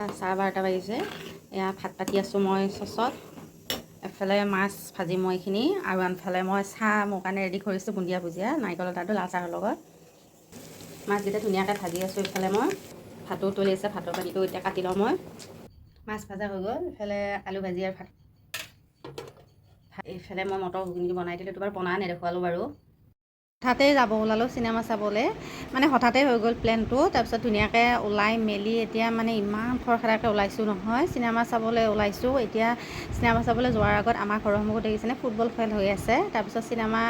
12:30 বাজিছে। এয়া ভাত পাতি আছোঁ মই চচত। এফালে মাছ ভাজি মই এইখিনি আৰু আনফালে মই চাহ মোৰ কাৰণে ৰেডি কৰিছোঁ, বুন্দিয়া ভুজিয়া নাৰিকলৰ লাডু লাল চাহৰ লগত। মাছকেইটা ধুনীয়াকৈ ভাজি আছোঁ। ইফালে মই ভাতো উতলি আছে, ভাতৰ পানীটো এতিয়া কাটি লওঁ মই। মাছ ভাজা হৈ গ'ল। ইফালে আলু ভাজি আৰু ভাত। এইফালে মই মটৰ ঘুগুনি বনাই দিলোঁ, তোমাৰ বনাই নেদেখুৱালোঁ বাৰু। হঠাতে যাব ওলালোঁ চিনেমা চাবলৈ, মানে হঠাতে হৈ গ'ল প্লেনটো। তাৰপিছত ধুনীয়াকৈ ওলাই মেলি এতিয়া মানে ইমান খৰখেদাকৈ ওলাইছোঁ নহয়, চিনেমা চাবলৈ ওলাইছোঁ। এতিয়া চিনেমা চাবলৈ যোৱাৰ আগত আমাৰ ঘৰৰ সন্মুখত দেখিছেনে ফুটবল খেল হৈ আছে। তাৰপিছত চিনেমা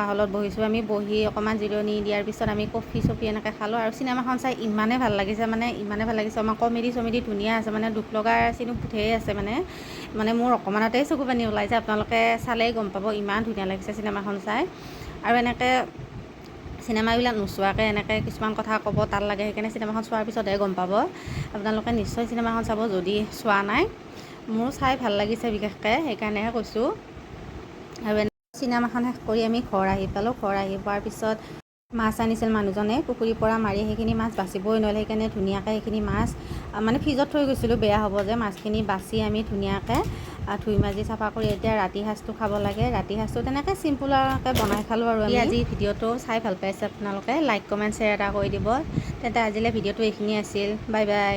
হলত বহিছোঁ আমি, বহি অকণমান জিৰণি দিয়াৰ পিছত আমি কফি চফি এনেকৈ খালোঁ আৰু চিনেমাখন চাই ইমানেই ভাল লাগিছে, মানে ইমানেই ভাল লাগিছে। আমাৰ কমেডি চমেডি ধুনীয়া আছে, মানে দুখ লগা চিনো ধেৰ আছে মানে মোৰ অকণমানতেই চকু পানী ওলাইছে। আপোনালোকে চালেই গম পাব ইমান ধুনীয়া লাগিছে চিনেমাখন চাই। আৰু এনেকৈ চিনেমাবিলাক নোচোৱাকৈ এনেকৈ কিছুমান কথা ক'ব তাল লাগে, সেইকাৰণে চিনেমাখন চোৱাৰ পিছতহে গম পাব। আপোনালোকে নিশ্চয় চিনেমাখন চাব যদি চোৱা নাই। মোৰ চাই ভাল লাগিছে বিশেষকৈ, সেইকাৰণেহে কৈছোঁ। আৰু চিনেমাখন শেষ কৰি আমি ঘৰ আহি পালোঁ। ঘৰ আহি পোৱাৰ পিছত মাছ আনিছিল মানুহজনে পুখুৰীৰ পৰা মাৰি, সেইখিনি মাছ বাচিবই নোৱাৰিলে। সেইকাৰণে ধুনীয়াকৈ সেইখিনি মাছ মানে ফ্ৰিজত থৈ গৈছিলোঁ, বেয়া হ'ব যে। মাছখিনি বাচি আমি ধুনীয়াকৈ ধুই মাজি চাফা কৰি এতিয়া ৰাতি সাঁজটো খাব লাগে। ৰাতি সাঁজটো তেনেকৈ চিম্পুলকৈ বনাই খালোঁ। আৰু আজি ভিডিঅ'টো চাই ভাল পাইছে আপোনালোকে লাইক কমেণ্ট শ্বেয়াৰ এটা কৰি দিব। তেন্তে আজিলৈ ভিডিঅ'টো এইখিনি আছিল। Bye bye.